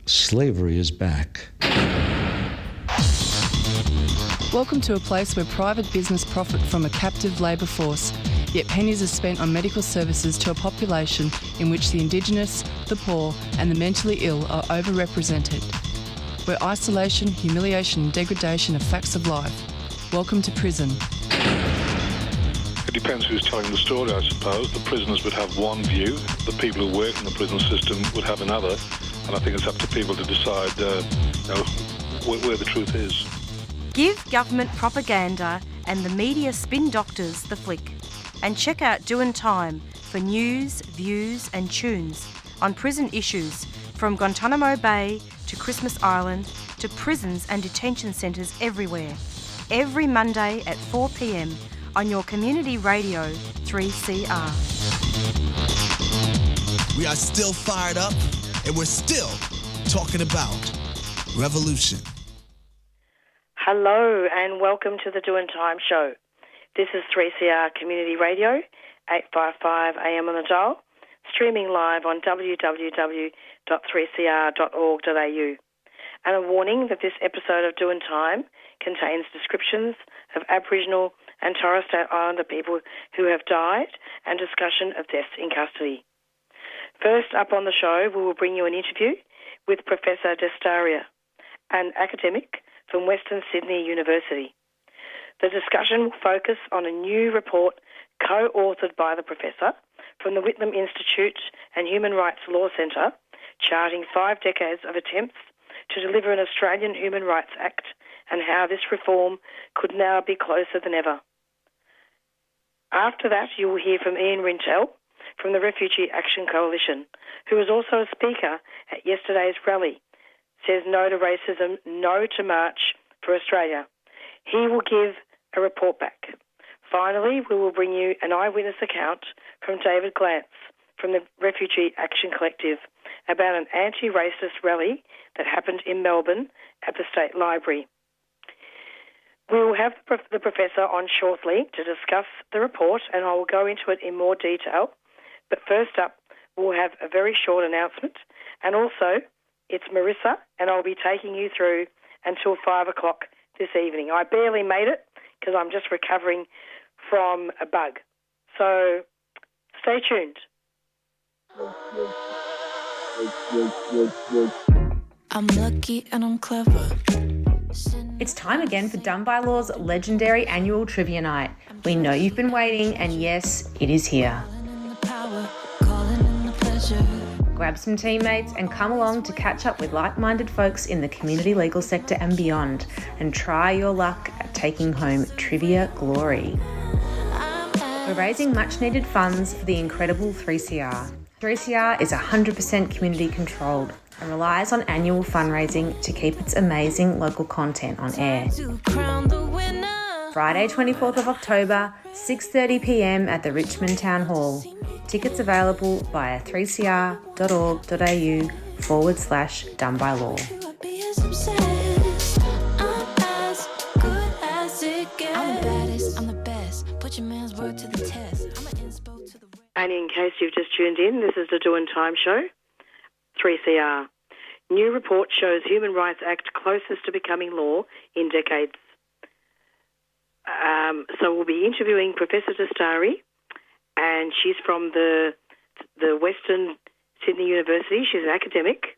Slavery is back. Welcome to a place where private business profit from a captive labour force, yet pennies are spent on medical services to a population in which the Indigenous, the poor and the mentally ill are overrepresented. Where isolation, humiliation and degradation are facts of life. Welcome to prison. It depends who's telling the story, I suppose. The prisoners would have one view, the people who work in the prison system would have another, and I think it's up to people to decide where the truth is. Give government propaganda and the media spin doctors the flick. And check out Doin' Time for news, views and tunes on prison issues from Guantanamo Bay to Christmas Island to prisons and detention centres everywhere. Every Monday at 4 p.m. on your community radio 3CR. We are still fired up and we're still talking about revolution. Hello and welcome to the Doin' Time show. This is 3CR Community Radio, 855 AM on the dial, streaming live on www.3cr.org.au. And a warning that this episode of Doin' Time contains descriptions of Aboriginal and Torres Strait Islander people who have died and discussion of deaths in custody. First up on the show, we will bring you an interview with Professor Dastyari, an academic from Western Sydney University. The discussion will focus on a new report co-authored by the professor from the Whitlam Institute and Human Rights Law Centre, charting 5 decades of attempts to deliver an Australian Human Rights Act and how this reform could now be closer than ever. After that, you will hear from Iain Rintoul from the Refugee Action Coalition, who was also a speaker at yesterday's rally. Says no to racism, no to March for Australia. He will give a report back. Finally, we will bring you an eyewitness account from David Glanz from the Refugee Action Collective about an anti-racist rally that happened in Melbourne at the State Library. We will have the professor on shortly to discuss the report, and I will go into it in more detail. But first up, we'll have a very short announcement, and also it's Marisa, and I'll be taking you through until 5 o'clock this evening. I barely made it because I'm just recovering from a bug. So stay tuned. I'm lucky and I'm clever. It's time again for Done by Law's legendary annual trivia night. We know you've been waiting, and yes, it is here. Grab some teammates and come along to catch up with like-minded folks in the community legal sector and beyond, and try your luck at taking home trivia glory. We're raising much-needed funds for the incredible 3CR. 3CR is 100% community controlled and relies on annual fundraising to keep its amazing local content on air. Friday 24th of October, 6:30 p.m. at the Richmond Town Hall. Tickets available via 3cr.org.au/donebylaw. And in case you've just tuned in, this is the Doin' Time show, 3CR. New report shows Human Rights Act closest to becoming law in decades. So we'll be interviewing Professor Dastyari, and she's from the Western Sydney University. She's an academic,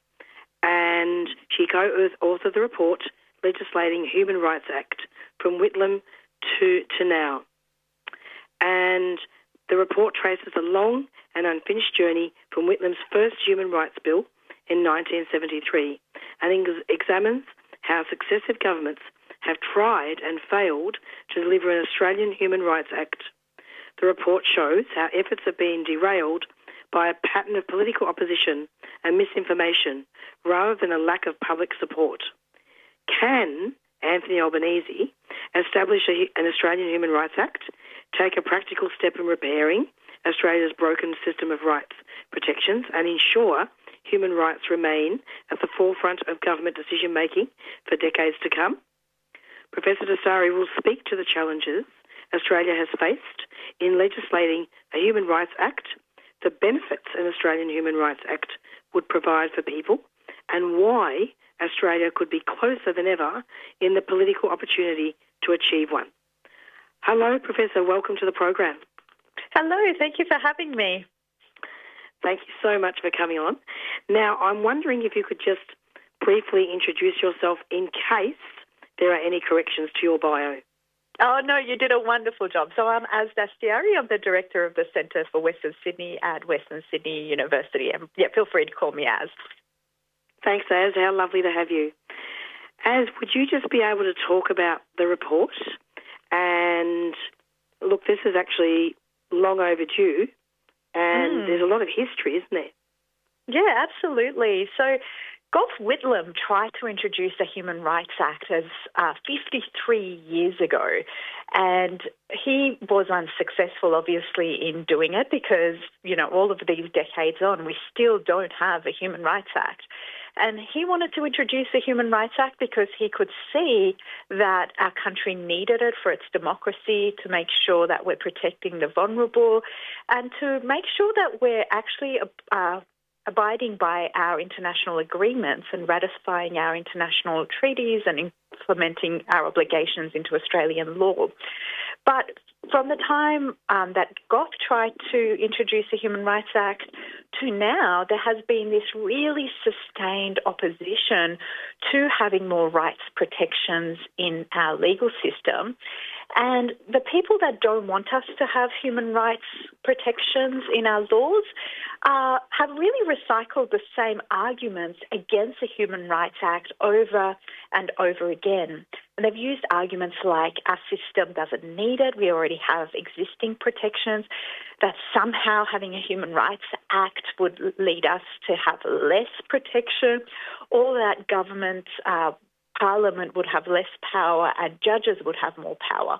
and she co-authored the report Legislating Human Rights Act from Whitlam to Now. And the report traces a long and unfinished journey from Whitlam's first human rights bill in 1973 and examines how successive governments have tried and failed to deliver an Australian Human Rights Act. The report shows how efforts have been derailed by a pattern of political opposition and misinformation rather than a lack of public support. Can Anthony Albanese establish an Australian Human Rights Act, take a practical step in repairing Australia's broken system of rights protections and ensure human rights remain at the forefront of government decision-making for decades to come? Professor Dastyari will speak to the challenges Australia has faced in legislating a Human Rights Act, the benefits an Australian Human Rights Act would provide for people, and why Australia could be closer than ever in the political opportunity to achieve one. Hello, Professor. Welcome to the program. Hello. Thank you for having me. Thank you so much for coming on. Now, I'm wondering if you could just briefly introduce yourself in case there are any corrections to your bio. Oh, no, you did a wonderful job. So I'm Azadeh Dastyari. I'm the Director of the Centre for Western Sydney at Western Sydney University. And feel free to call me Az. Thanks, Az. How lovely to have you. Az, would you just be able to talk about the report? And look, this is actually long overdue, and there's a lot of history, isn't there? Yeah, absolutely. So Whitlam tried to introduce the Human Rights Act as 53 years ago, and he was unsuccessful, obviously, in doing it because, all of these decades on, we still don't have a Human Rights Act. And he wanted to introduce the Human Rights Act because he could see that our country needed it for its democracy, to make sure that we're protecting the vulnerable, and to make sure that we're actually abiding by our international agreements and ratifying our international treaties and implementing our obligations into Australian law. But from the time that Gough tried to introduce the Human Rights Act to now, there has been this really sustained opposition to having more rights protections in our legal system. And the people that don't want us to have human rights protections in our laws have really recycled the same arguments against the Human Rights Act over and over again. And they've used arguments like our system doesn't need it, we already have existing protections, that somehow having a Human Rights Act would lead us to have less protection, or that government, Parliament would have less power and judges would have more power.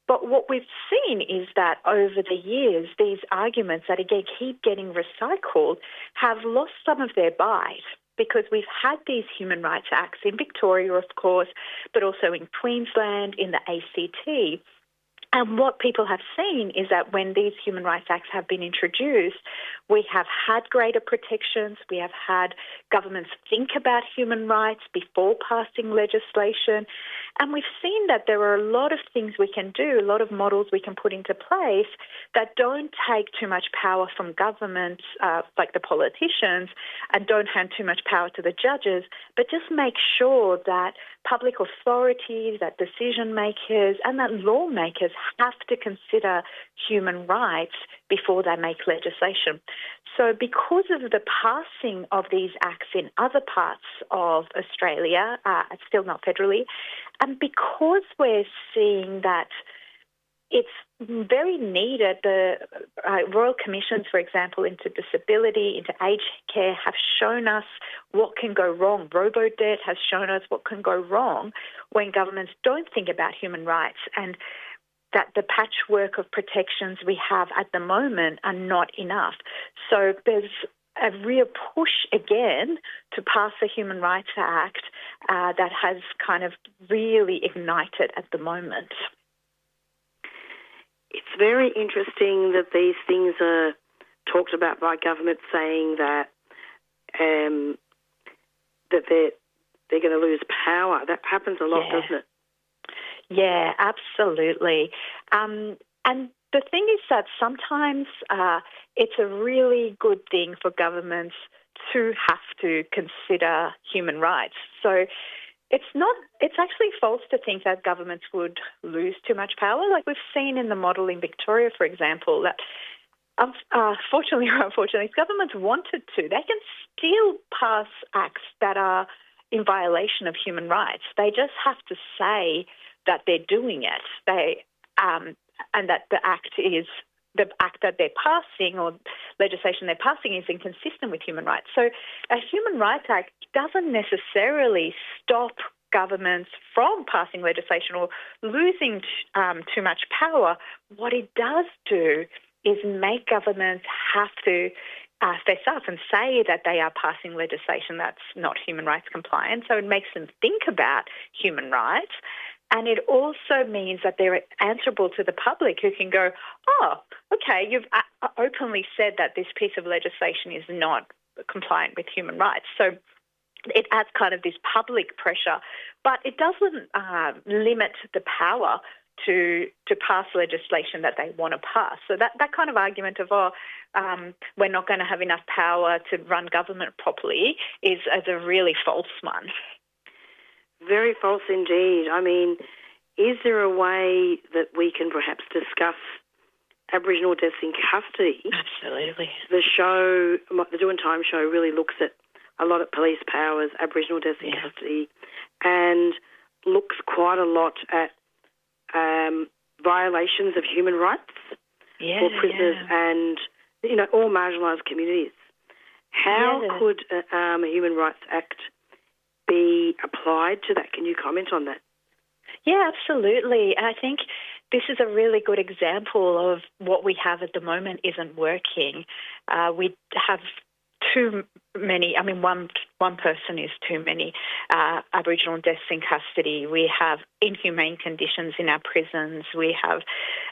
But what we've seen is that over the years, these arguments that, again, keep getting recycled have lost some of their bite, because we've had these Human Rights Acts in Victoria, of course, but also in Queensland, in the ACT. And what people have seen is that when these Human Rights Acts have been introduced, we have had greater protections, we have had governments think about human rights before passing legislation, and we've seen that there are a lot of things we can do, a lot of models we can put into place that don't take too much power from governments, like the politicians, and don't hand too much power to the judges, but just make sure that public authorities, that decision makers, and that lawmakers have to consider human rights before they make legislation. So because of the passing of these acts in other parts of Australia, still not federally, and because we're seeing that it's very needed, the Royal Commissions, for example, into disability, into aged care have shown us what can go wrong. Robo-debt has shown us what can go wrong when governments don't think about human rights, and that the patchwork of protections we have at the moment are not enough. So there's a real push again to pass the Human Rights Act that has kind of really ignited at the moment. It's very interesting that these things are talked about by government, saying that that they're going to lose power. That happens a lot, doesn't it? Yeah, absolutely. And the thing is that sometimes it's a really good thing for governments to have to consider human rights. So it's actually false to think that governments would lose too much power. Like we've seen in the model in Victoria, for example, that fortunately or unfortunately, if governments wanted to, they can still pass acts that are in violation of human rights. They just have to say that they're doing it. And that the act that they're passing or legislation they're passing is inconsistent with human rights. So a Human Rights Act doesn't necessarily stop governments from passing legislation or losing too much power. What it does do is make governments have to fess up and say that they are passing legislation that's not human rights compliant. So it makes them think about human rights. And it also means that they're answerable to the public, who can go, oh, okay, you've openly said that this piece of legislation is not compliant with human rights. So it adds kind of this public pressure, but it doesn't limit the power to pass legislation that they want to pass. So that kind of argument of, we're not going to have enough power to run government properly is a really false one. Very false indeed. I mean, is there a way that we can perhaps discuss Aboriginal deaths in custody? Absolutely. The Doing Time show really looks at a lot at police powers, Aboriginal deaths in custody, and looks quite a lot at violations of human rights for prisoners and, all marginalised communities. How could a Human Rights Act be applied to that? Can you comment on that? Yeah, absolutely. I think this is a really good example of what we have at the moment isn't working. We have too many, one person is too many Aboriginal deaths in custody. We have inhumane conditions in our prisons. We have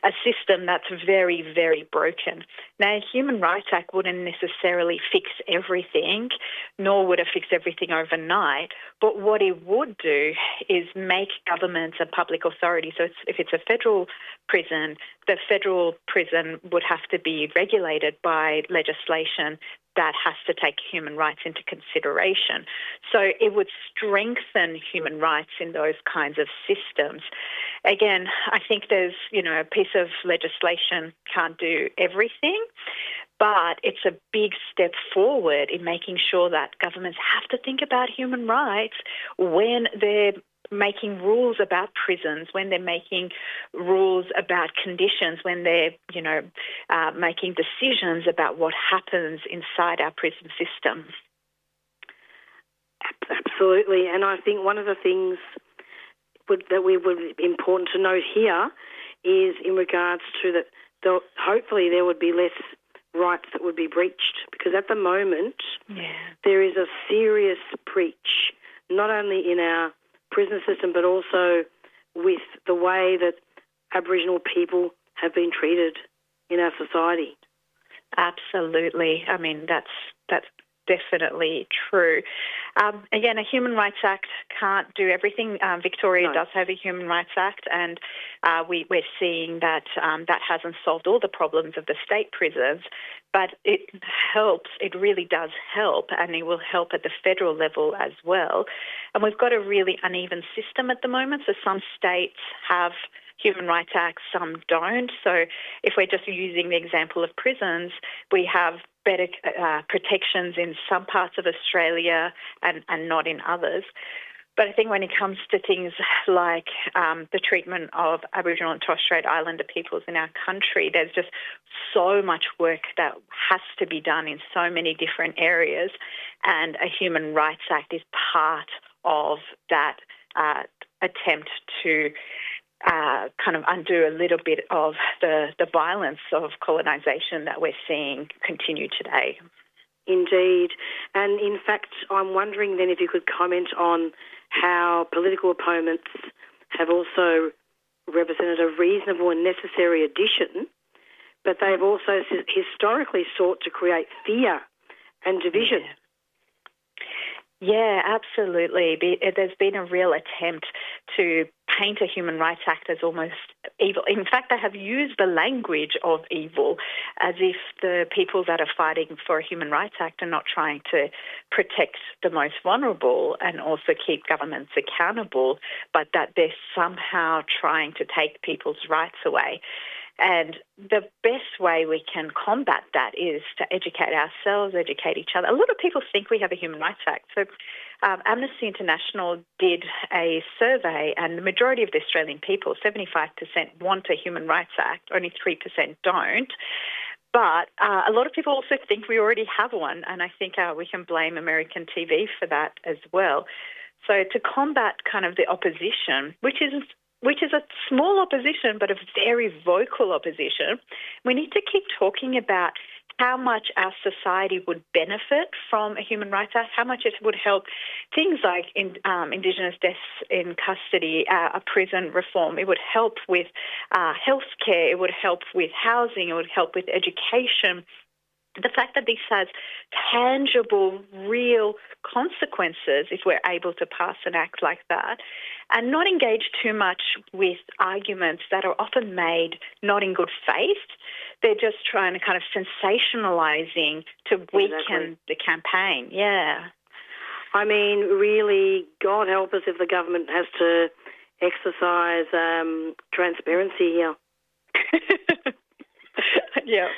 a system that's very, very broken. Now, a Human Rights Act wouldn't necessarily fix everything, nor would it fix everything overnight, but what it would do is make governments a public authority. So if it's a federal prison, the federal prison would have to be regulated by legislation that has to take human rights into consideration. So it would strengthen human rights in those kinds of systems. Again, I think there's, a piece of legislation can't do everything, but it's a big step forward in making sure that governments have to think about human rights when they're making rules about prisons, when they're making rules about conditions, when they're, making decisions about what happens inside our prison system. Absolutely. And I think one of the things that would be important to note here is in regards to that, hopefully there would be less rights that would be breached, because at the moment there is a serious breach, not only in our prison system, but also with the way that Aboriginal people have been treated in our society. Absolutely. I mean, that's definitely true. Again, a Human Rights Act can't do everything. Victoria does have a Human Rights Act, and we're seeing that that hasn't solved all the problems of the state prisons, but it helps. It really does help, and it will help at the federal level as well. And we've got a really uneven system at the moment, so some states have Human Rights Acts, some don't. So if we're just using the example of prisons, we have better protections in some parts of Australia and not in others. But I think when it comes to things like the treatment of Aboriginal and Torres Strait Islander peoples in our country, there's just so much work that has to be done in so many different areas, and a Human Rights Act is part of that attempt to kind of undo a little bit of the violence of colonisation that we're seeing continue today. Indeed. And in fact, I'm wondering then if you could comment on how political opponents have also represented a reasonable and necessary addition, but they've also historically sought to create fear and division. Yeah, absolutely. There's been a real attempt to paint a Human Rights Act as almost evil. In fact, they have used the language of evil as if the people that are fighting for a Human Rights Act are not trying to protect the most vulnerable and also keep governments accountable, but that they're somehow trying to take people's rights away. And the best way we can combat that is to educate ourselves, educate each other. A lot of people think we have a Human Rights Act. So Amnesty International did a survey, and the majority of the Australian people, 75%, want a Human Rights Act. Only 3% don't. But a lot of people also think we already have one, and I think we can blame American TV for that as well. So to combat kind of the opposition, which is a small opposition but a very vocal opposition, we need to keep talking about how much our society would benefit from a Human Rights Act, how much it would help things like Indigenous deaths in custody, a prison reform. It would help with healthcare, it would help with housing, it would help with education. the fact that this has tangible, real consequences if we're able to pass an act like that, and not engage too much with arguments that are often made not in good faith. They're just trying to kind of sensationalising to weaken the campaign. Yeah. I mean, really, God help us if the government has to exercise transparency here. Yeah.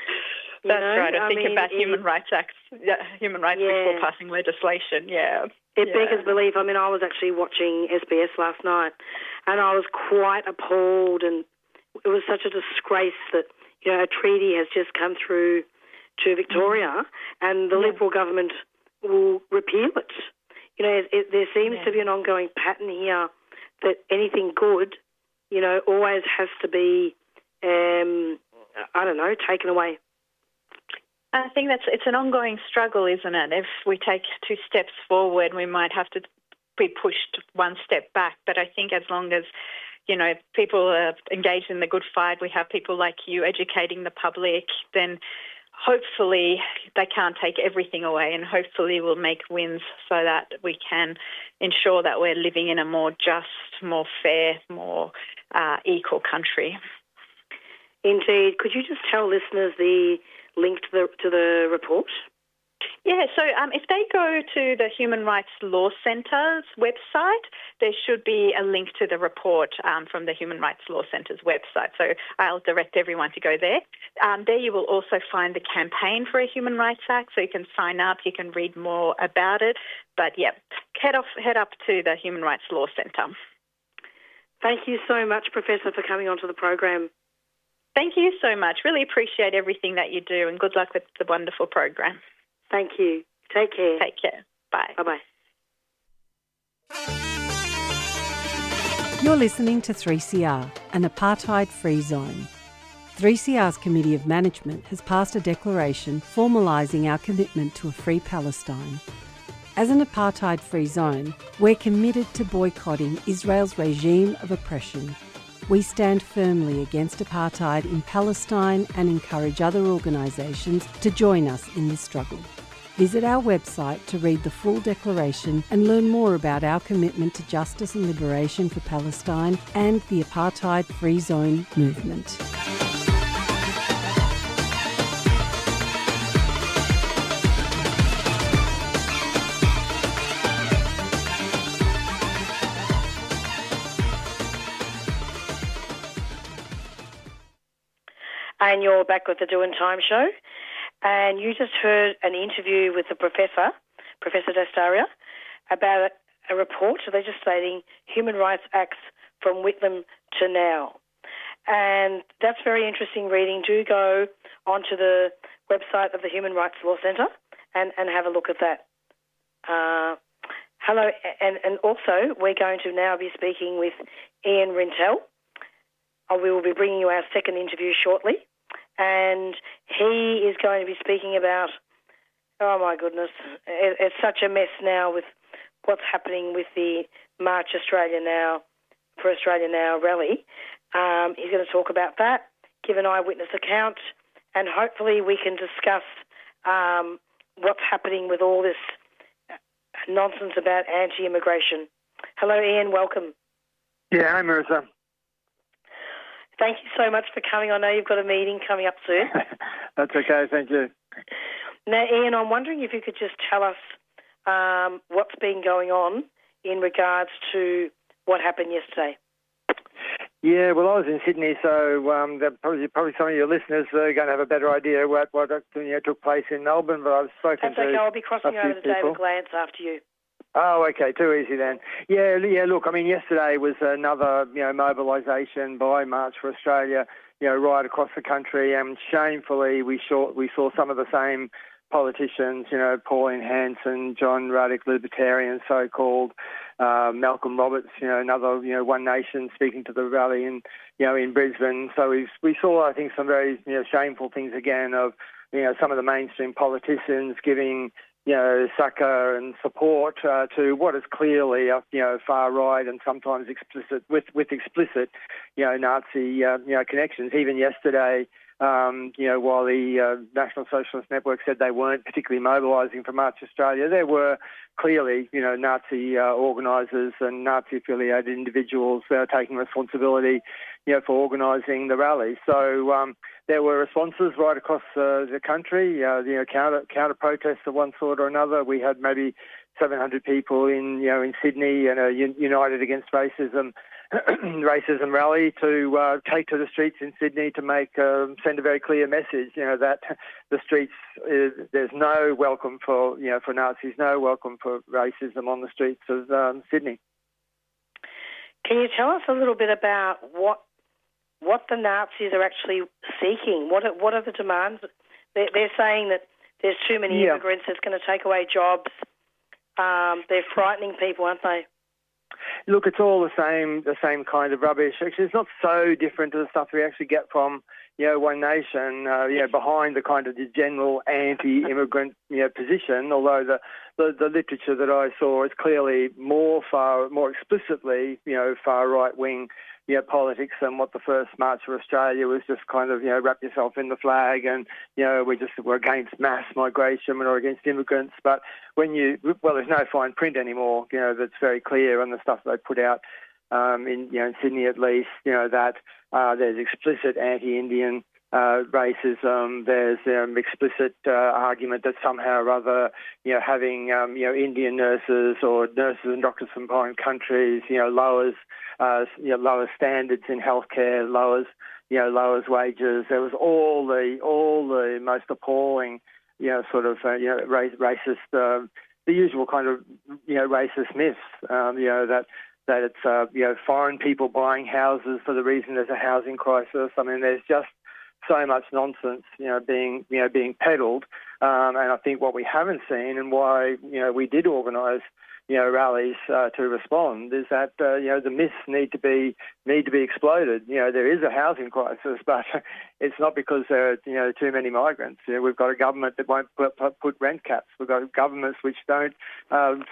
That's right. I think about human rights acts, human rights before passing legislation. Yeah. It beggars belief. I mean, I was actually watching SBS last night, and I was quite appalled, and it was such a disgrace that a treaty has just come through to Victoria, and the Liberal government will repeal it. There seems to be an ongoing pattern here that anything good, always has to be, taken away. I think it's an ongoing struggle, isn't it? If we take 2 steps forward, we might have to be pushed 1 step back. But I think as long as, people are engaged in the good fight, we have people like you educating the public, then hopefully they can't take everything away, and hopefully we'll make wins so that we can ensure that we're living in a more just, more fair, more equal country. Indeed. Could you just tell listeners the link to the report? Yeah, so if they go to the Human Rights Law Centre's website, there should be a link to the report from the Human Rights Law Centre's website. So I'll direct everyone to go there. There you will also find the campaign for a Human Rights Act, so you can sign up, you can read more about it. But head up to the Human Rights Law Centre. Thank you so much, Professor, for coming onto the program. Thank you so much. Really appreciate everything that you do, and good luck with the wonderful program. Thank you. Take care. Take care. Bye. Bye-bye. You're listening to 3CR, an apartheid-free zone. 3CR's Committee of Management has passed a declaration formalising our commitment to a free Palestine. As an apartheid-free zone, we're committed to boycotting Israel's regime of oppression. We stand firmly against apartheid in Palestine and encourage other organisations to join us in this struggle. Visit our website to read the full declaration and learn more about our commitment to justice and liberation for Palestine and the apartheid-free zone movement. And you're back with the Doing Time show. And you just heard an interview with the Professor Dastyari, about a report legislating human rights acts from Whitlam to now. And that's very interesting reading. Do go onto the website of the Human Rights Law Centre and have a look at that. Hello, and also we're going to now be speaking with Iain Rintoul. We will be bringing you our second interview shortly. And he is going to be speaking about, oh my goodness, it's such a mess now with what's happening with the March Australia Now rally. He's going to talk about that, give an eyewitness account, and hopefully we can discuss what's happening with all this nonsense about anti-immigration. Hello, Iain, welcome. Yeah, hi, Marisa. Thank you so much for coming. I know you've got a meeting coming up soon. That's okay, thank you. Now, Iain, I'm wondering if you could just tell us what's been going on in regards to what happened yesterday. Yeah, well, I was in Sydney, so probably some of your listeners are going to have a better idea what took place in Melbourne, but I've spoken to That's okay, I'll be crossing over to David Glanz after you. Oh, okay, too easy then. Yeah, look, I mean, yesterday was another, mobilisation by March for Australia, right across the country, and shamefully we saw some of the same politicians, Pauline Hanson, John Ruddock, Libertarian so-called, Malcolm Roberts, another, One Nation speaking to the rally in Brisbane. So we saw, I think, some very, shameful things again of, some of the mainstream politicians giving, succour and support to what is clearly a far right and sometimes explicit with explicit Nazi connections. Even yesterday, while the National Socialist Network said they weren't particularly mobilising for March Australia, there were clearly, Nazi organisers and Nazi-affiliated individuals taking responsibility, for organising the rally. So there were responses right across the country, counter protests of one sort or another. We had maybe 700 people in Sydney and a United Against Racism rally to take to the streets in Sydney to send a very clear message, that the streets, there's no welcome for Nazis, no welcome for racism on the streets of Sydney. Can you tell us a little bit about what the Nazis are actually seeking? What are the demands? They're saying that there's too many immigrants, it's going to take away jobs. They're frightening people, aren't they? Look, it's all the same kind of rubbish. Actually, it's not so different to the stuff we actually get from, One Nation, behind the kind of the general anti-immigrant, position, although the literature that I saw is clearly more explicitly, far right-wing, politics than what the first March for Australia was, just kind of, wrap yourself in the flag and, we're against mass migration, we're not against immigrants. But there's no fine print anymore, that's very clear on the stuff they put out in Sydney at least, that there's explicit anti-Indian racism. There's explicit argument that somehow or other, having Indian nurses or nurses and doctors from foreign countries, lowers standards in healthcare, lowers wages. There was all the most appalling, racist, the usual kind of racist myths, that it's foreign people buying houses for the reason there's a housing crisis. I mean, there's just so much nonsense, being peddled, and I think what we haven't seen and why we did organise rallies to respond is that the myths need to be exploded. There is a housing crisis, but it's not because there are too many migrants. We've got a government that won't put rent caps. We've got governments which don't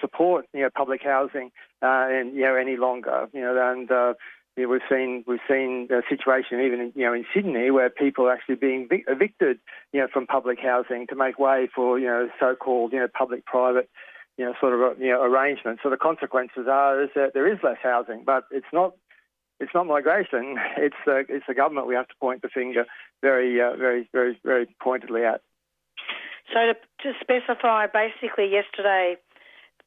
support public housing any longer. We've seen a situation even in Sydney where people are actually being evicted from public housing to make way for so-called public-private arrangements. So the consequences is that there is less housing, but it's not migration. It's the government we have to point the finger very pointedly at. So to specify, basically yesterday,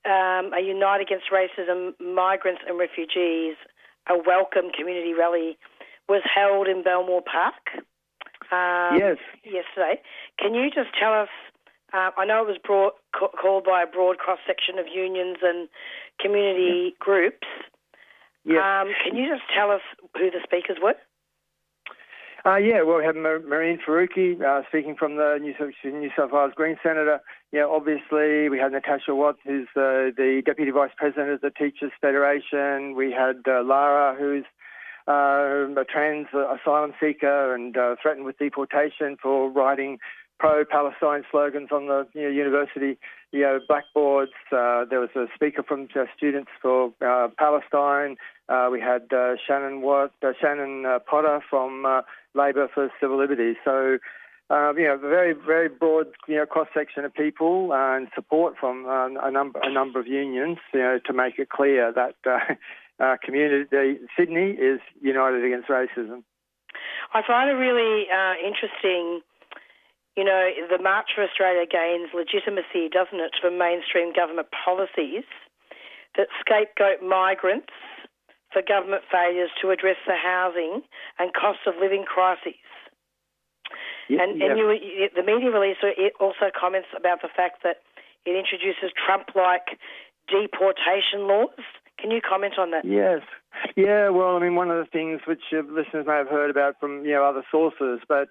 a Unite Against Racism, Migrants and Refugees, a welcome community rally was held in Belmore Park. Yes. Yesterday. Can you just tell us? I know it was called by a broad cross-section of unions and community groups. Yes. Can you just tell us who the speakers were? We had Marine Faruqi speaking from the New South Wales Green Senator. Obviously, we had Natasha Watt, who's the Deputy Vice President of the Teachers Federation. We had Lara, who's a trans asylum seeker and threatened with deportation for writing pro-Palestine slogans on the university blackboards. There was a speaker from Students for Palestine. We had Shannon Potter from Labor for Civil Liberties. So, a very, very broad cross-section of people and support from a number of unions to make it clear that Sydney is united against racism. I find it really interesting. The March for Australia gains legitimacy, doesn't it, for mainstream government policies that scapegoat migrants for government failures to address the housing and cost of living crises. The media release also comments about the fact that it introduces Trump-like deportation laws. Can you comment on that? Yes. Yeah, well, I mean, one of the things which listeners may have heard about from, other sources, but,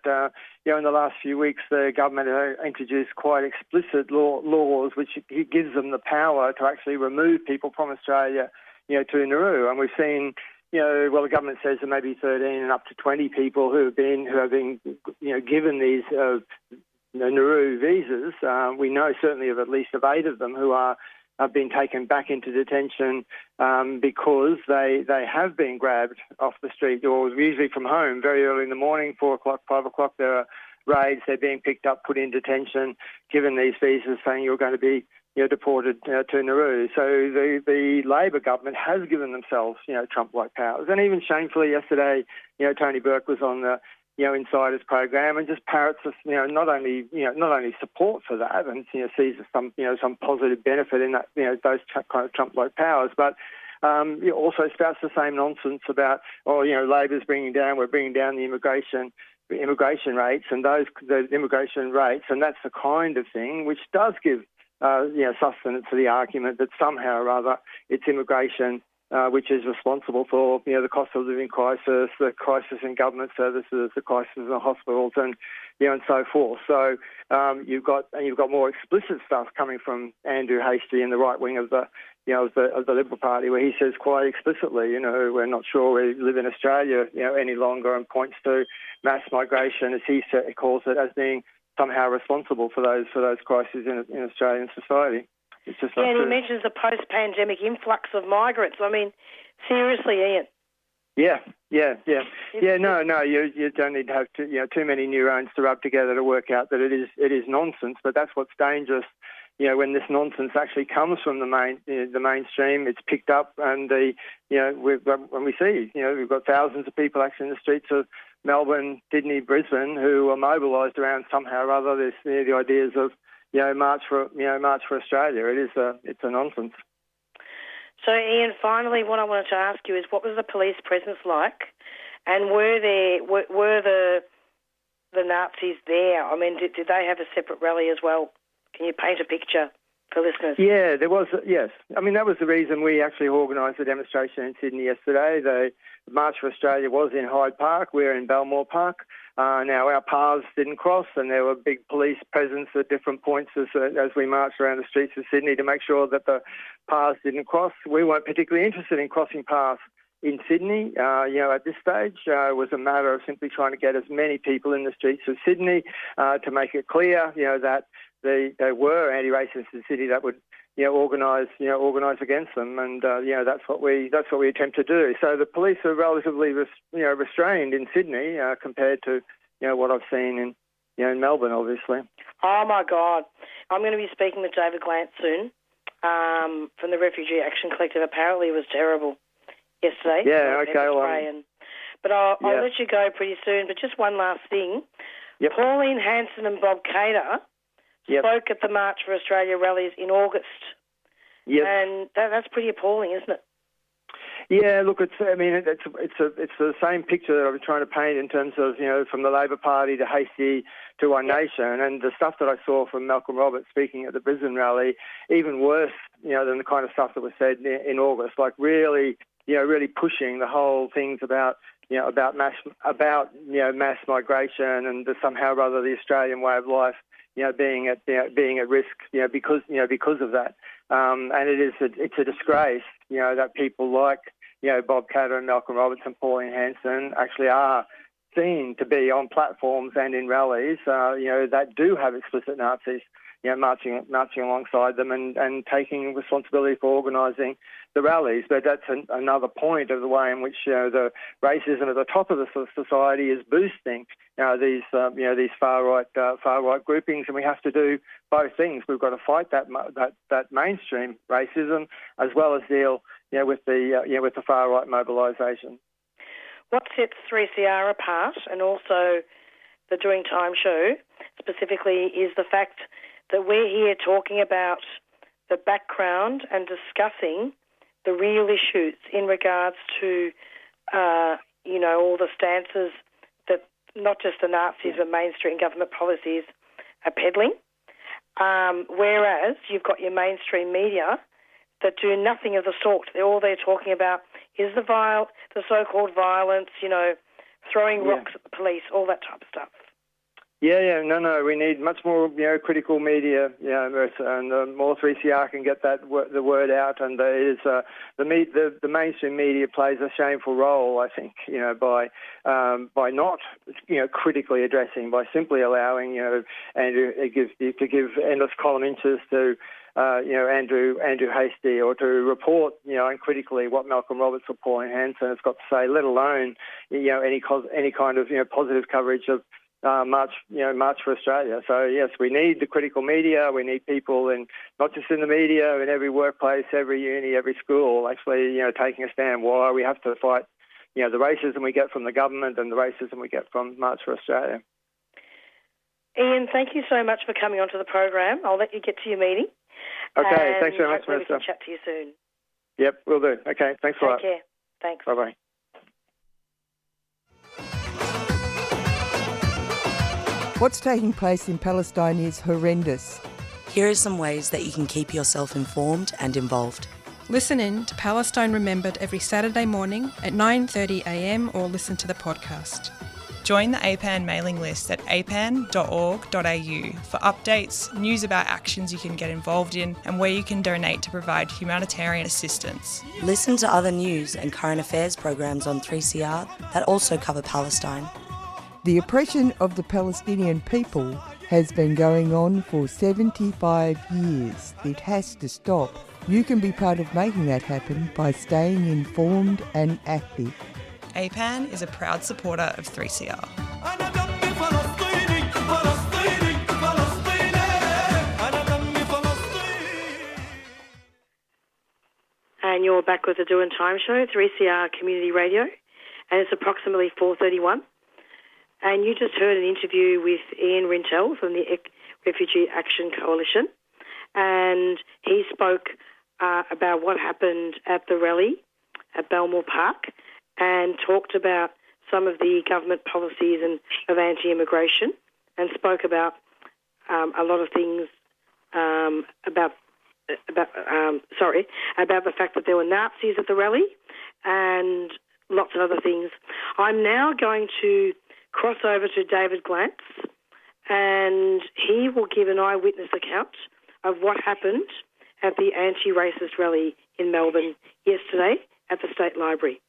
in the last few weeks, the government introduced quite explicit laws which gives them the power to actually remove people from Australia, to Nauru. And we've seen, the government says there may be 13 and up to 20 people who have been given these Nauru visas. We know certainly of at least 8 of them who are have been taken back into detention because they have been grabbed off the street or usually from home very early in the morning, 4 o'clock, 5 o'clock. There are raids. They're being picked up, put in detention, given these visas saying you're going to be deported to Nauru. So the Labor government has given themselves, Trump-like powers. And even shamefully yesterday, Tony Burke was on the Insiders program and just parrots us, not only support for that and sees some positive benefit in that, those kind of Trump-like powers, but also spouts the same nonsense about, Labor's we're bringing down the immigration rates and the immigration rates, and that's the kind of thing which does give sustenance to the argument that somehow or other it's immigration which is responsible for the cost of living crisis, the crisis in government services, the crisis in the hospitals, and and so forth. So you've got more explicit stuff coming from Andrew Hastie in the right wing of the Liberal Party, where he says quite explicitly, we're not sure we live in Australia any longer, and points to mass migration, as he calls it, as being somehow responsible for those crises in Australian society. It's just not true. And he mentions the post-pandemic influx of migrants. I mean, seriously, Ian. Yeah. No, you don't need to have too many neurons to rub together to work out that it is nonsense. But that's what's dangerous. When this nonsense actually comes from the mainstream, it's picked up, and we've got thousands of people actually in the streets of Melbourne, Sydney, Brisbane, who are mobilised around somehow or other the ideas of March for Australia. It's a nonsense. So, Ian, finally, what I wanted to ask you is, what was the police presence like, and were the Nazis there? I mean, did they have a separate rally as well? Can you paint a picture for listeners? Yeah, there was. Yes, I mean that was the reason we actually organised a demonstration in Sydney yesterday. The March for Australia was in Hyde Park. We're in Belmore Park. Now our paths didn't cross, and there were big police presence at different points as we marched around the streets of Sydney to make sure that the paths didn't cross. We weren't particularly interested in crossing paths in Sydney. At this stage, it was a matter of simply trying to get as many people in the streets of Sydney to make it clear, that there were anti-racists in the city that would organise against them, and that's what we attempt to do. So the police are relatively restrained in Sydney compared to what I've seen in Melbourne, obviously. Oh my God, I'm going to be speaking with David Glanz soon from the Refugee Action Collective. Apparently, it was terrible yesterday. Yeah, okay. But I'll let you go pretty soon. But just one last thing. Yep. Pauline Hanson and Bob Cater spoke at the March for Australia rallies in August. Yep. And that's pretty appalling, isn't it? Yeah, look, it's the same picture that I was trying to paint in terms of, from the Labor Party to Hastie to One Nation, and the stuff that I saw from Malcolm Roberts speaking at the Brisbane rally, even worse, than the kind of stuff that was said in August, like really pushing the whole things about mass migration and somehow or other the Australian way of life, being at risk, because of that. And it's a disgrace, that people like, Bob Catter and Malcolm Roberts and Pauline Hanson actually are seen to be on platforms and in rallies, that do have explicit Nazis, marching alongside them and taking responsibility for organising the rallies. But that's another point of the way in which the racism at the top of the society is boosting these far right groupings, and we have to do both things. We've got to fight that mainstream racism as well as deal with the far right mobilisation. What sets 3CR apart, and also the Doing Time show specifically, is the fact that we're here talking about the background and discussing the real issues in regards to, all the stances that not just the Nazis but mainstream government policies are peddling. Whereas you've got your mainstream media that do nothing of the sort. All they're talking about is the so-called violence, throwing rocks at the police, all that type of stuff. Yeah, no, we need much more, critical media, Marisa, and the more 3CR can get the word out, and the mainstream media plays a shameful role, I think, by not, critically addressing, by simply allowing, Andrew to give endless column inches to Andrew Hastie, or to report, uncritically what Malcolm Roberts or Pauline Hanson has got to say, let alone, any kind of, positive coverage of March for Australia. So yes, we need the critical media. We need people, not just in the media, in every workplace, every uni, every school, actually, taking a stand. Why we have to fight, the racism we get from the government and the racism we get from March for Australia. Ian, thank you so much for coming onto the program. I'll let you get to your meeting. Okay, thanks very much, Marisa. We can Marisa. chat to you soon. Yep, will do. Okay, thanks a lot. Take care. Thanks. Bye-bye. What's taking place in Palestine is horrendous. Here are some ways that you can keep yourself informed and involved. Listen in to Palestine Remembered every Saturday morning at 9:30am or listen to the podcast. Join the APAN mailing list at apan.org.au for updates, news about actions you can get involved in, and where you can donate to provide humanitarian assistance. Listen to other news and current affairs programs on 3CR that also cover Palestine. The oppression of the Palestinian people has been going on for 75 years. It has to stop. You can be part of making that happen by staying informed and active. APAN is a proud supporter of 3CR. And you're back with the Doing Time Show, 3CR Community Radio, and it's approximately 4:31. And you just heard an interview with Iain Rintoul from the Refugee Action Coalition, and he spoke about what happened at the rally at Belmore Park, and talked about some of the government policies of anti-immigration, and spoke about a lot of things about the fact that there were Nazis at the rally and lots of other things. I'm now going to cross over to David Glanz, and he will give an eyewitness account of what happened at the anti-racist rally in Melbourne yesterday at the State Library.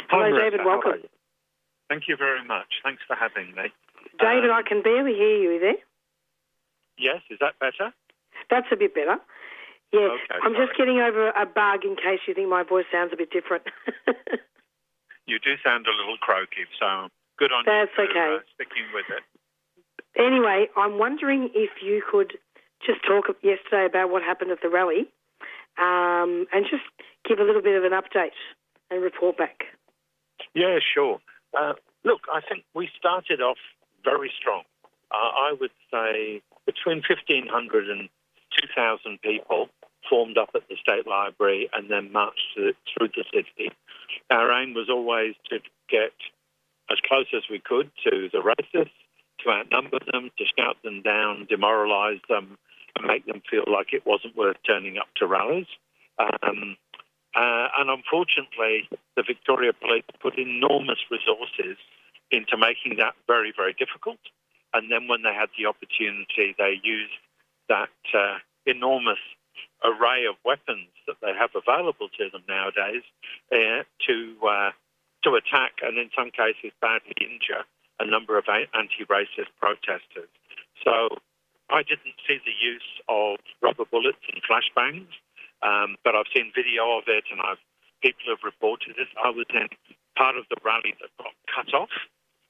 Hello, Marisa, David, welcome. Thank you very much. Thanks for having me. David, I can barely hear you there. Yes, is that better? That's a bit better. Yeah, Okay, I'm just getting over a bug in case you think my voice sounds a bit different. You do sound a little croaky, so good on That's you for okay. sticking with it. Anyway, I'm wondering if you could just talk yesterday about what happened at the rally, and just give a little bit of an update and report back. Yeah, sure. Look, I think we started off very strong. I would say between 1,500 and 2,000 people formed up at the State Library and then marched through the city. Our aim was always to get as close as we could to the racists, to outnumber them, to shout them down, demoralise them, and make them feel like it wasn't worth turning up to rallies. And unfortunately, the Victoria Police put enormous resources into making that very, very difficult. And then when they had the opportunity, they used that enormous array of weapons that they have available to them nowadays to attack and in some cases badly injure a number of anti-racist protesters. So I didn't see the use of rubber bullets and flashbangs, but I've seen video of it and people have reported it. I was in part of the rally that got cut off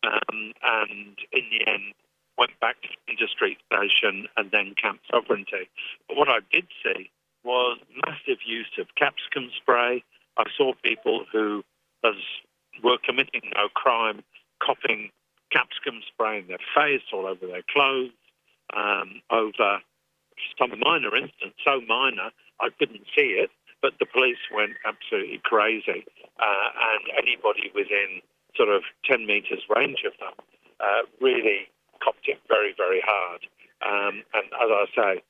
and in the end went back to Flinders Street Station and then Camp Sovereignty. But what I did see was massive use of capsicum spray. I saw people who were committing no crime, coughing capsicum spray in their face, all over their clothes, over some minor incident, so minor I couldn't see it, but the police went absolutely crazy. And anybody within sort of 10 metres range of them really copped it very, very hard. And as I say,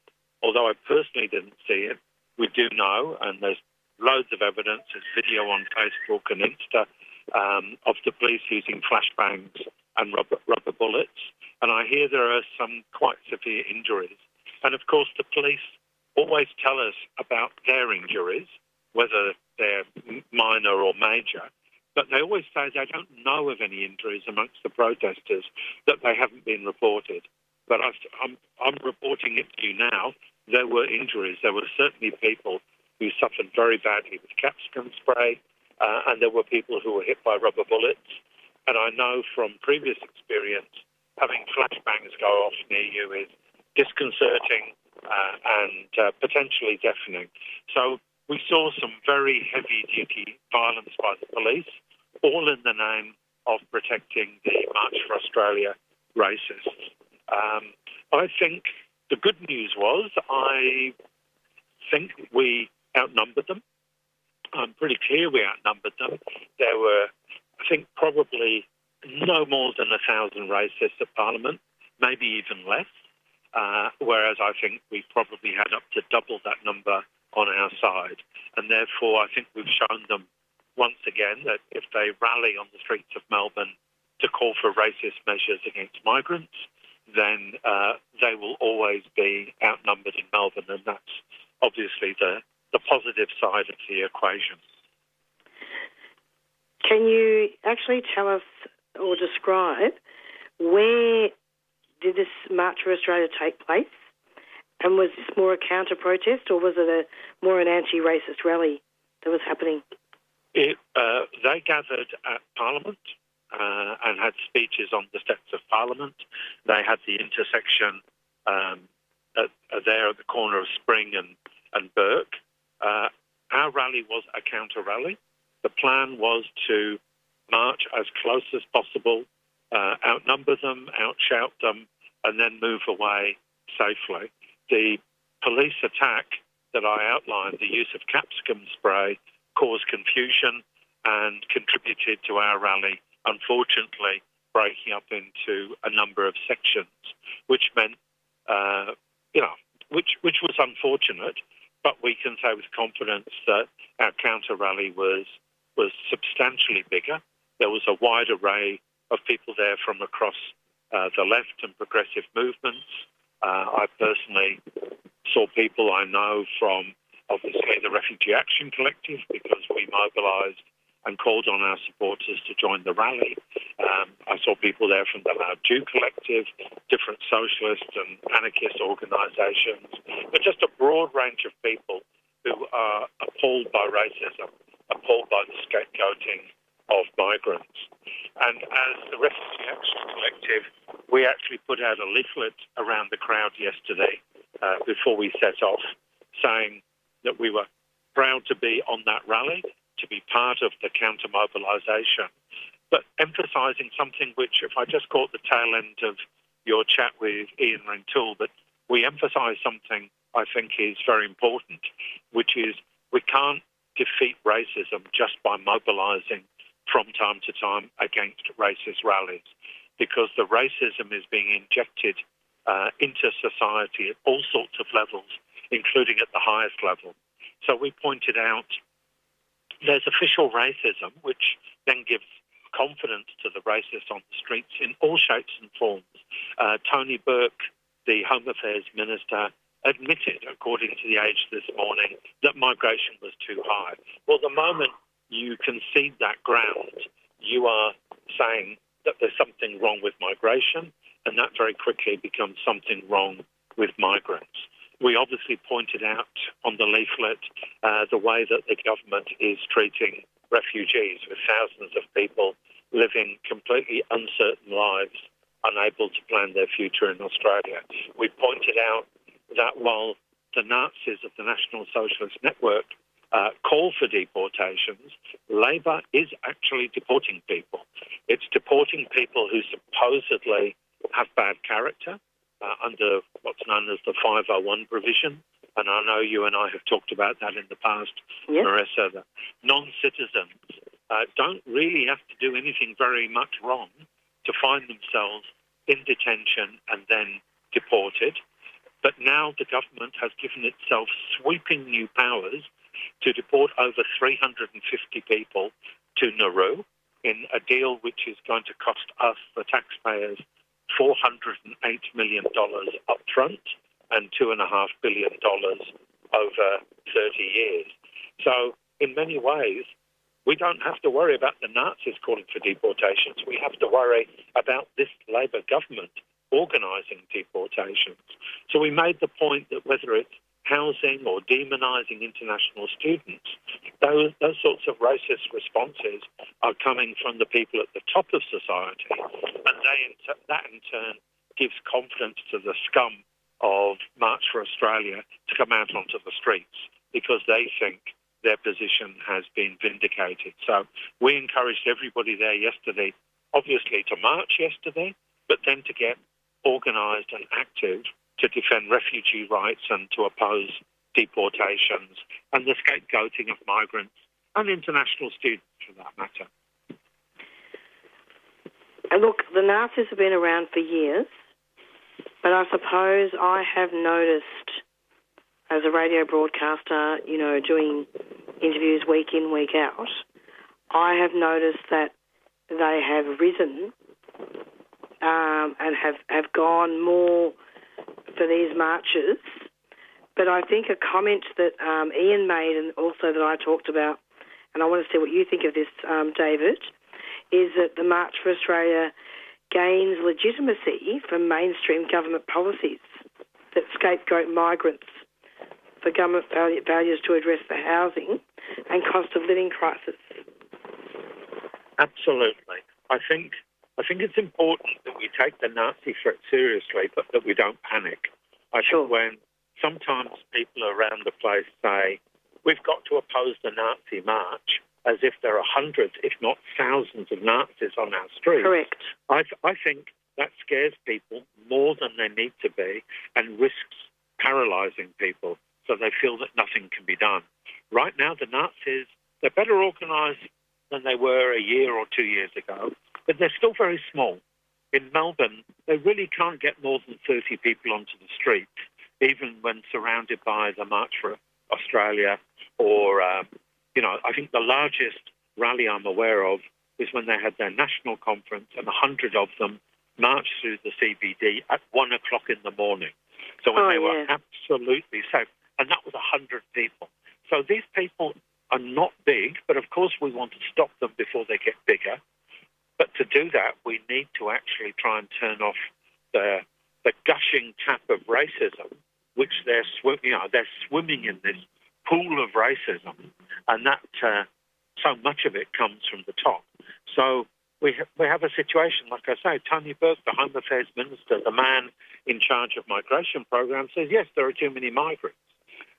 although I personally didn't see it, we do know, and there's loads of evidence, there's video on Facebook and Insta of the police using flashbangs and rubber bullets. And I hear there are some quite severe injuries. And of course, the police always tell us about their injuries, whether they're minor or major, but they always say they don't know of any injuries amongst the protesters, that they haven't been reported. But I'm reporting it to you now. There were injuries. There were certainly people who suffered very badly with capsicum spray, and there were people who were hit by rubber bullets. And I know from previous experience, having flashbangs go off near you is disconcerting and potentially deafening. So we saw some very heavy-duty violence by the police, all in the name of protecting the March for Australia racists. I think the good news was I think we outnumbered them. I'm pretty clear we outnumbered them. There were, I think, probably no more than 1,000 racists at Parliament, maybe even less, whereas I think we probably had up to double that number on our side. And therefore, I think we've shown them once again that if they rally on the streets of Melbourne to call for racist measures against migrants, then they will always be outnumbered in Melbourne, and that's obviously the positive side of the equation. Can you actually tell us or describe where did this March for Australia take place? And was this more a counter-protest, or was it more an anti-racist rally that was happening? They gathered at Parliament and had speeches on the steps of Parliament. They had the intersection there at the corner of Spring and Burke. Our rally was a counter-rally. The plan was to march as close as possible, outnumber them, outshout them, and then move away safely. The police attack that I outlined, the use of capsicum spray, caused confusion and contributed to our rally, unfortunately, breaking up into a number of sections, which meant, which was unfortunate, but we can say with confidence that our counter-rally was substantially bigger. There was a wide array of people there from across the left and progressive movements. I personally saw people I know from, obviously, the Refugee Action Collective, because we mobilised and called on our supporters to join the rally. I saw people there from the Loud Jew Collective, different socialist and anarchist organisations, but just a broad range of people who are appalled by racism, appalled by the scapegoating of migrants. And as the Refugee Action Collective, we actually put out a leaflet around the crowd yesterday before we set off, saying that we were proud to be on that rally, to be part of the counter-mobilisation, but emphasising something which, if I just caught the tail end of your chat with Iain Rintoul, but we emphasise something I think is very important, which is we can't defeat racism just by mobilising from time to time against racist rallies, because the racism is being injected into society at all sorts of levels, including at the highest level. So we pointed out there's official racism, which then gives confidence to the racists on the streets in all shapes and forms. Tony Burke, the Home Affairs Minister, admitted, according to The Age this morning, that migration was too high. Well, the moment you concede that ground, you are saying that there's something wrong with migration, and that very quickly becomes something wrong with migrants. We obviously pointed out on the leaflet the way that the government is treating refugees, with thousands of people living completely uncertain lives, unable to plan their future in Australia. We pointed out that while the Nazis of the National Socialist Network call for deportations, Labor is actually deporting people. It's deporting people who supposedly have bad character under what's known as the 501 provision. And I know you and I have talked about that in the past, yes. Marisa, that non-citizens don't really have to do anything very much wrong to find themselves in detention and then deported. But now the government has given itself sweeping new powers to deport over 350 people to Nauru in a deal which is going to cost us, the taxpayers, $408 million up front and $2.5 billion over 30 years. So in many ways, we don't have to worry about the Nazis calling for deportations. We have to worry about this Labor government organising deportations. So we made the point that whether it's housing or demonising international students, those sorts of racist responses are coming from the people at the top of society, and that in turn gives confidence to the scum of March for Australia to come out onto the streets because they think their position has been vindicated. So we encouraged everybody there yesterday, obviously to march yesterday, but then to get organised and active to defend refugee rights and to oppose deportations and the scapegoating of migrants and international students for that matter. And look, the Nazis have been around for years, but I suppose I have noticed as a radio broadcaster, you know, doing interviews week in, week out, I have noticed that they have risen and have gone more for these marches. But I think a comment that Iain made and also that I talked about, and I want to see what you think of this, David, is that the March for Australia gains legitimacy from mainstream government policies that scapegoat migrants for government failures to address the housing and cost of living crisis. Absolutely. I think it's important that we take the Nazi threat seriously, but that we don't panic. I think when sometimes people around the place say, we've got to oppose the Nazi march, as if there are hundreds, if not thousands of Nazis on our streets. Correct. I think that scares people more than they need to be and risks paralysing people so they feel that nothing can be done. Right now, the Nazis, they're better organised than they were a year or 2 years ago, but they're still very small. In Melbourne, they really can't get more than 30 people onto the street, even when surrounded by the March for Australia or, I think the largest rally I'm aware of is when they had their national conference and 100 of them marched through the CBD at 1 o'clock in the morning. So when they were absolutely safe, and that was 100 people. So these people are not big, but of course we want to stop them before they get bigger. But to do that, we need to actually try and turn off the gushing tap of racism, which they're swimming in this pool of racism, and that so much of it comes from the top. So we have a situation, like I say, Tony Burke, the Home Affairs Minister, the man in charge of migration programs, says, yes, there are too many migrants.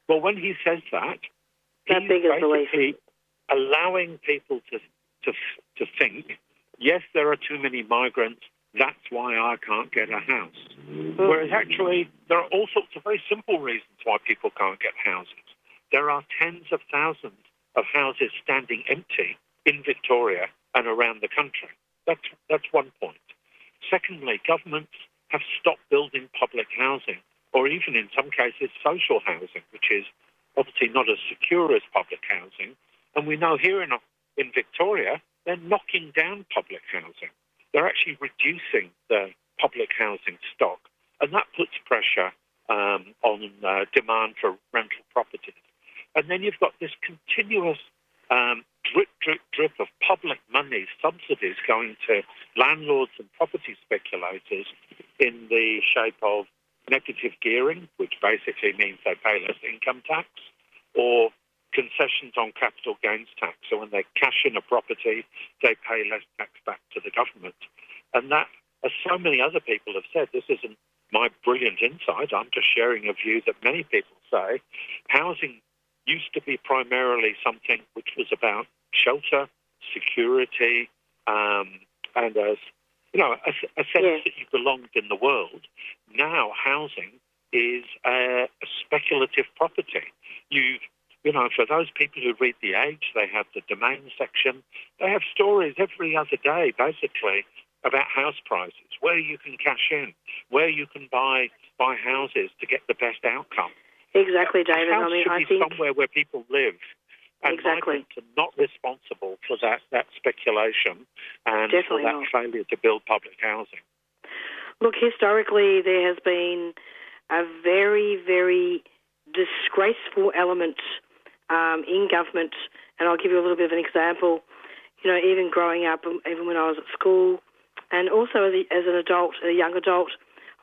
Well, when he says that, he's basically allowing people to think, yes, there are too many migrants, that's why I can't get a house. Whereas actually, there are all sorts of very simple reasons why people can't get houses. There are tens of thousands of houses standing empty in Victoria and around the country. That's one point. Secondly, governments have stopped building public housing, or even in some cases social housing, which is obviously not as secure as public housing. And we know here in Victoria, they're knocking down public housing. They're actually reducing the public housing stock, and that puts pressure on demand for rental properties. And then you've got this continuous drip of public money, subsidies going to landlords and property speculators in the shape of negative gearing, which basically means they pay less income tax, or concessions on capital gains tax. So when they cash in a property, they pay less tax back to the government. And that, as so many other people have said, this isn't my brilliant insight, I'm just sharing a view that many people say, housing used to be primarily something which was about shelter, security, and a sense that you belonged in the world. Now housing is a speculative property. For those people who read The Age, they have the Domain section. They have stories every other day, basically, about house prices, where you can cash in, where you can buy houses to get the best outcome. Exactly, David. A house should be somewhere where people live. And migrants are not responsible for that speculation and for that failure to build public housing. Look, historically, there has been a very, very disgraceful element in government, and I'll give you a little bit of an example. Even growing up, even when I was at school, and also as an adult, a young adult,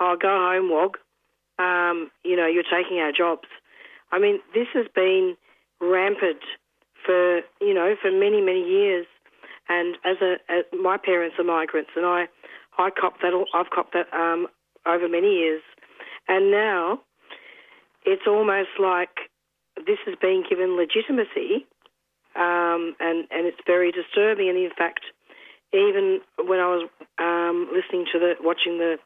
oh, go home, wog. You're taking our jobs. I mean, this has been rampant for many, many years. And as my parents are migrants, and I copped that. I've copped that over many years, and now it's almost like this has been given legitimacy, and it's very disturbing. And in fact, even when I was watching the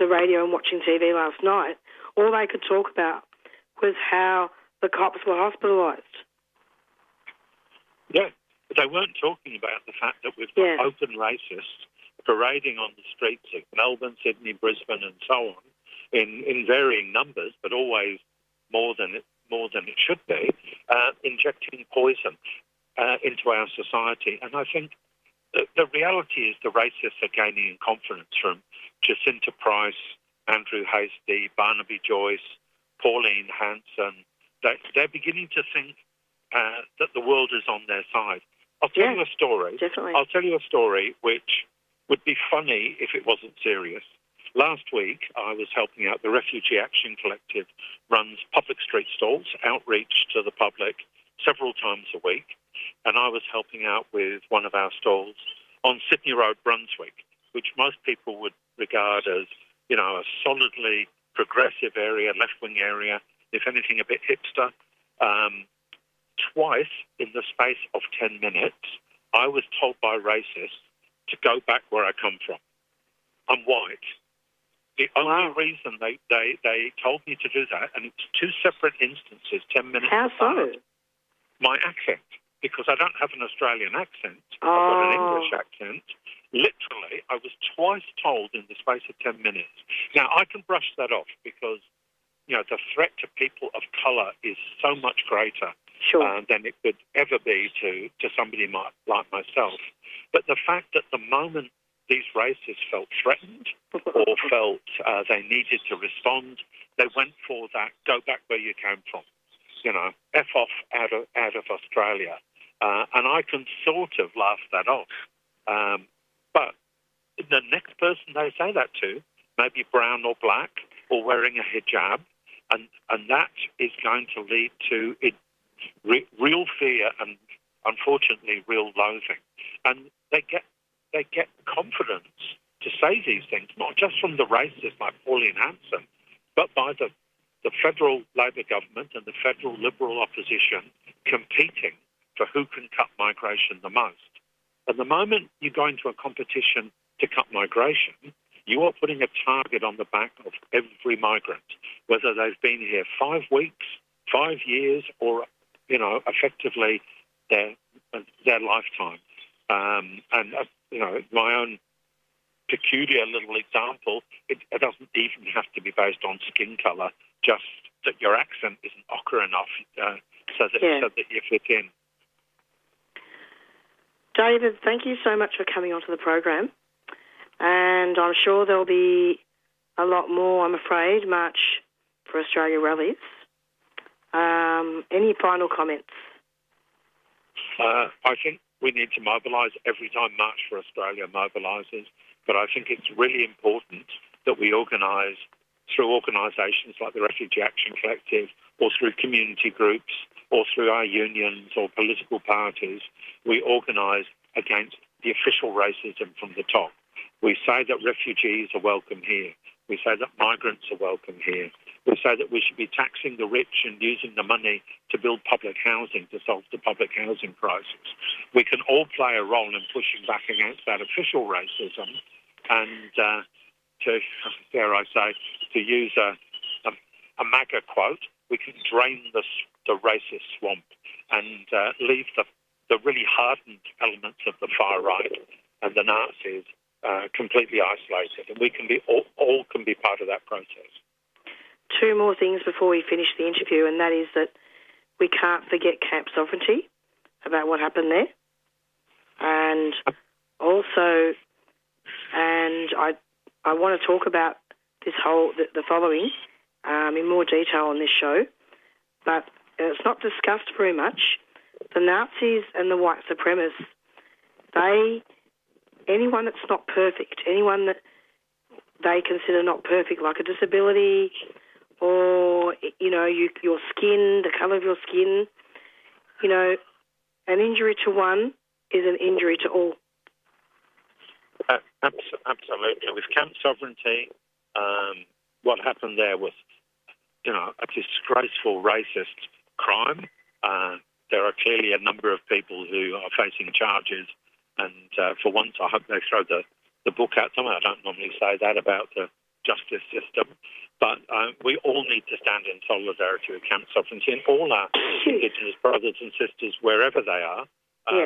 radio and watching TV last night, all they could talk about was how the cops were hospitalised. Yeah, but they weren't talking about the fact that we've got open racists parading on the streets of Melbourne, Sydney, Brisbane, and so on, in varying numbers, but always more than it should be, injecting poison into our society. And I think the reality is the racists are gaining in confidence from Jacinta Price, Andrew Hastie, Barnaby Joyce, Pauline Hanson. They're beginning to think that the world is on their side. I'll tell you a story. Definitely. I'll tell you a story which would be funny if it wasn't serious. Last week, I was helping out the Refugee Action Collective, runs public street stalls, outreach to the public several times a week, and I was helping out with one of our stalls on Sydney Road, Brunswick, which most people would regard as, a solidly progressive area, left-wing area, if anything, a bit hipster. Twice in the space of 10 minutes, I was told by racists to go back where I come from. I'm white. The only reason they told me to do that, and it's two separate instances, 10 minutes apart. How so? My accent, because I don't have an Australian accent. I've got an English accent. Literally, I was twice told in the space of 10 minutes. Now, I can brush that off because, the threat to people of colour is so much greater than it could ever be to somebody like myself. But the fact that the moment these racists felt threatened or felt they needed to respond, they went for that, go back where you came from. F off out of Australia. And I can sort of laugh that off. But the next person they say that to may be brown or black or wearing a hijab, and that is going to lead to real fear and, unfortunately, real loathing. And they get confidence to say these things, not just from the racists like Pauline Hanson, but by the federal Labor government and the federal Liberal opposition competing for who can cut migration the most. At the moment you go into a competition to cut migration, you are putting a target on the back of every migrant, whether they've been here 5 weeks, 5 years, or, effectively their lifetime. My own peculiar little example, it doesn't even have to be based on skin colour, just that your accent isn't ochre enough so that you fit in. David, thank you so much for coming onto the program. And I'm sure there'll be a lot more, I'm afraid, March for Australia rallies. Any final comments? I think we need to mobilise every time March for Australia mobilises, but I think it's really important that we organise through organisations like the Refugee Action Collective or through community groups or through our unions or political parties, we organise against the official racism from the top. We say that refugees are welcome here. We say that migrants are welcome here. We say that we should be taxing the rich and using the money to build public housing to solve the public housing crisis. We can all play a role in pushing back against that official racism and to use a MAGA quote, we can drain the racist swamp and leave the really hardened elements of the far right and the Nazis completely isolated, and we can be all can be part of that process. 2 more things before we finish the interview, and that is that we can't forget Camp Sovereignty, about what happened there, and also, and I want to talk about this the following in more detail on this show, but it's not discussed very much. The Nazis and the white supremacists, anyone that's not perfect, anyone that they consider not perfect, like a disability or, your skin, the colour of your skin. An injury to one is an injury to all. Absolutely. With camp sovereignty, what happened there was, a disgraceful racist crime. There are clearly a number of people who are facing charges, and for once I hope they throw the book at them. I don't normally say that about the justice system, but we all need to stand in solidarity with camp sovereignty and all our Indigenous brothers and sisters wherever they are,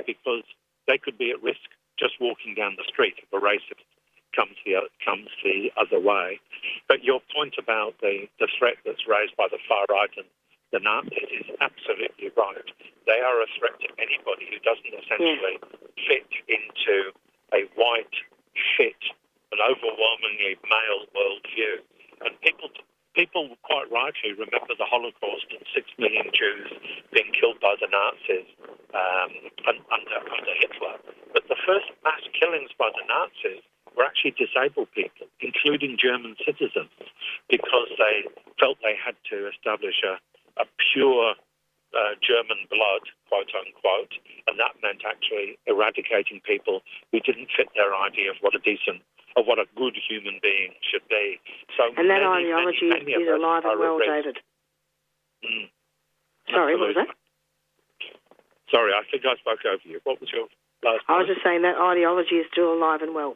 because they could be at risk just walking down the street if a racist comes the other way. But your point about the threat that's raised by the far right and the Nazis is absolutely right. They are a threat to anybody who doesn't essentially fit into a white, fit, and overwhelmingly male worldview. And people quite rightly remember the Holocaust and 6 million Jews being killed by the Nazis under Hitler. But the first mass killings by the Nazis were actually disabled people, including German citizens, because they felt they had to establish a pure German blood, quote unquote, and that meant actually eradicating people who didn't fit their idea of what a good human being should be. And that ideology is alive and well, David. Sorry, what was that? Sorry, I think I spoke over you. What was your last point? I was just saying that ideology is still alive and well.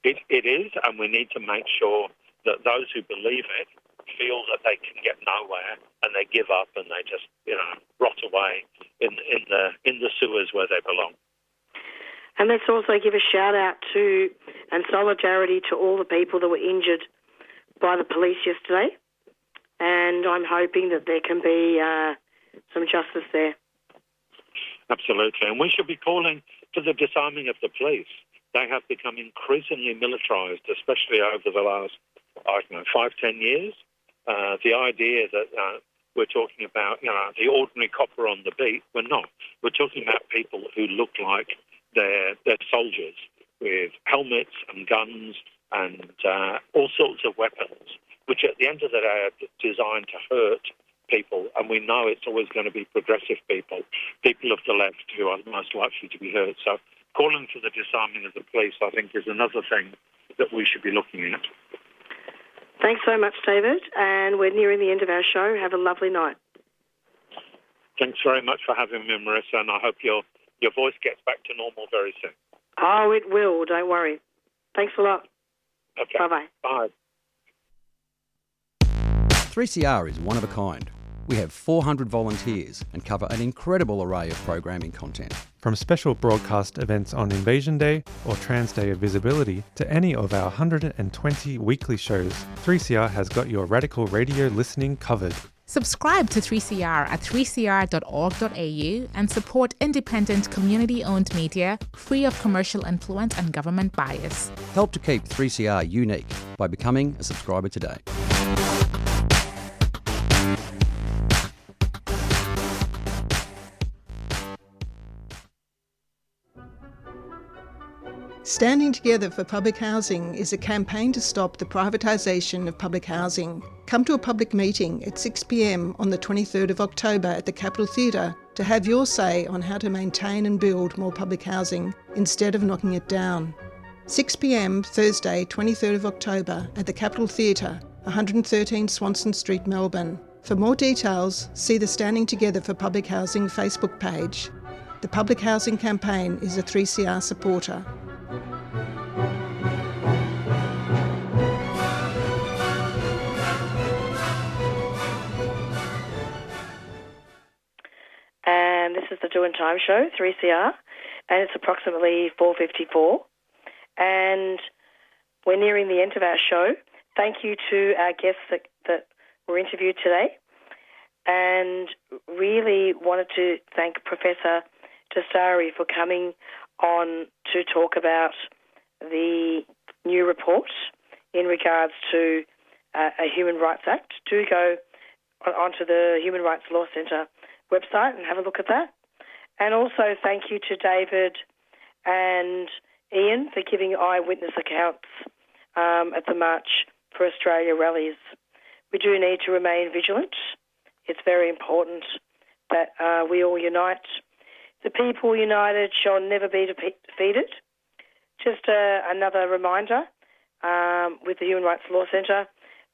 It is, and we need to make sure that those who believe it feel that they can get nowhere and they give up and they just, rot away in the sewers where they belong. And let's also give a shout out to and solidarity to all the people that were injured by the police yesterday. And I'm hoping that there can be some justice there. Absolutely. And we should be calling for the disarming of the police. They have become increasingly militarised, especially over the last, 5-10 years. The idea that we're talking about, the ordinary copper on the beat, we're not. We're talking about people who look like they're soldiers with helmets and guns and all sorts of weapons, which at the end of the day are designed to hurt people. And we know it's always going to be progressive people of the left who are most likely to be hurt. So calling for the disarming of the police, I think, is another thing that we should be looking at. Thanks so much, David, and we're nearing the end of our show. Have a lovely night. Thanks very much for having me, Marisa, and I hope your voice gets back to normal very soon. Oh, it will, don't worry. Thanks a lot. Okay. Bye-bye. Bye. 3CR is one of a kind. We have 400 volunteers and cover an incredible array of programming content. From special broadcast events on Invasion Day or Trans Day of Visibility to any of our 120 weekly shows, 3CR has got your radical radio listening covered. Subscribe to 3CR at 3cr.org.au and support independent community-owned media free of commercial influence and government bias. Help to keep 3CR unique by becoming a subscriber today. Standing Together for Public Housing is a campaign to stop the privatisation of public housing. Come to a public meeting at 6 p.m. on the 23rd of October at the Capitol Theatre to have your say on how to maintain and build more public housing instead of knocking it down. 6 p.m. Thursday, 23rd of October at the Capitol Theatre, 113 Swanston Street, Melbourne. For more details, see the Standing Together for Public Housing Facebook page. The Public Housing Campaign is a 3CR supporter. And this is the Doing Time show, 3CR, and it's approximately 4:54. And we're nearing the end of our show. Thank you to our guests that were interviewed today, and really wanted to thank Professor Dastyari for coming on to talk about the new report in regards to a Human Rights Act. Do go onto the Human Rights Law Centre website and have a look at that. And also thank you to David and Iain for giving eyewitness accounts at the March for Australia rallies. We do need to remain vigilant. It's very important that we all unite. The people united shall never be defeated. Just another reminder, with the Human Rights Law Centre,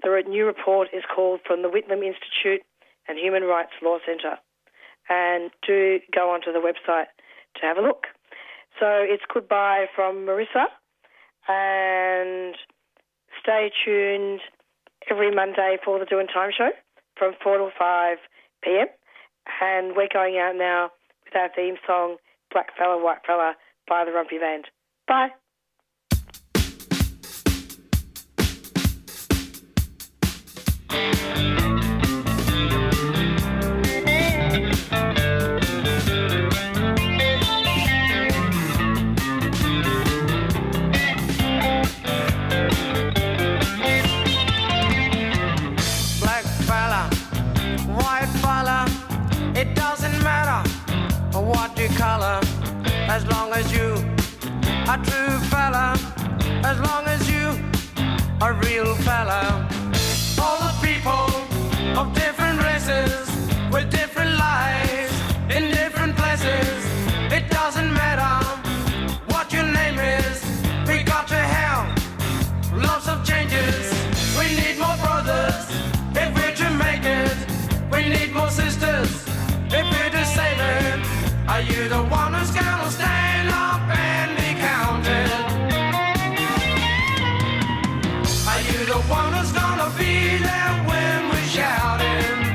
the new report is called From the Whitlam Institute and Human Rights Law Centre. And do go onto the website to have a look. So it's goodbye from Marisa, and stay tuned every Monday for the Doing Time show from 4 to 5 p.m. And we're going out now with our theme song, Black Fella, White Fella by the Rumpy Band. Bye. Color, as long as you a true fella, as long as you a real fella. All the people of different races with different lives in different places. It doesn't matter what your name is. We got to have lots of changes. We need more brothers if we're to make it. We need more sisters if we're to save it. Are you the one who's gonna stand up and be counted? Are you the one who's gonna be there when we're shouting?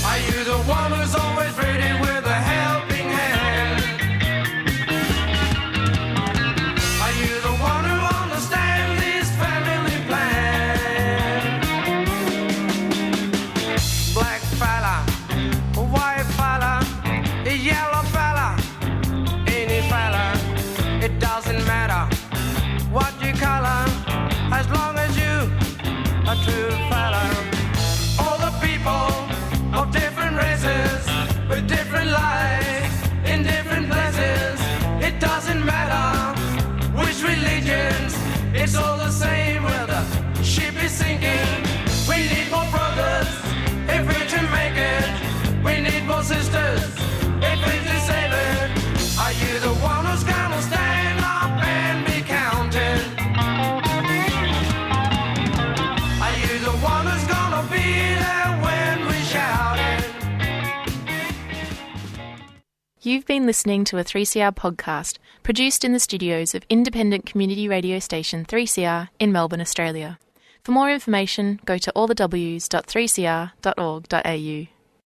Are you the one who's always ready with a helping hand? Are you the one who understands this family plan? Black fella, white fella, yellow fella, any fella, it doesn't matter what you color, as long as you a true fella. All the people of different races with different lives in different places. It doesn't matter which religions, it's all the same where the ship is sinking. We need more brothers if we're to make it. We need more sisters if we're to save it. Are you the one who's gonna stand up and be counted? Are you the one who's gonna be there when we shout it? You've been listening to a 3CR podcast produced in the studios of independent community radio station 3CR in Melbourne, Australia. For more information, go to allthews.3cr.org.au.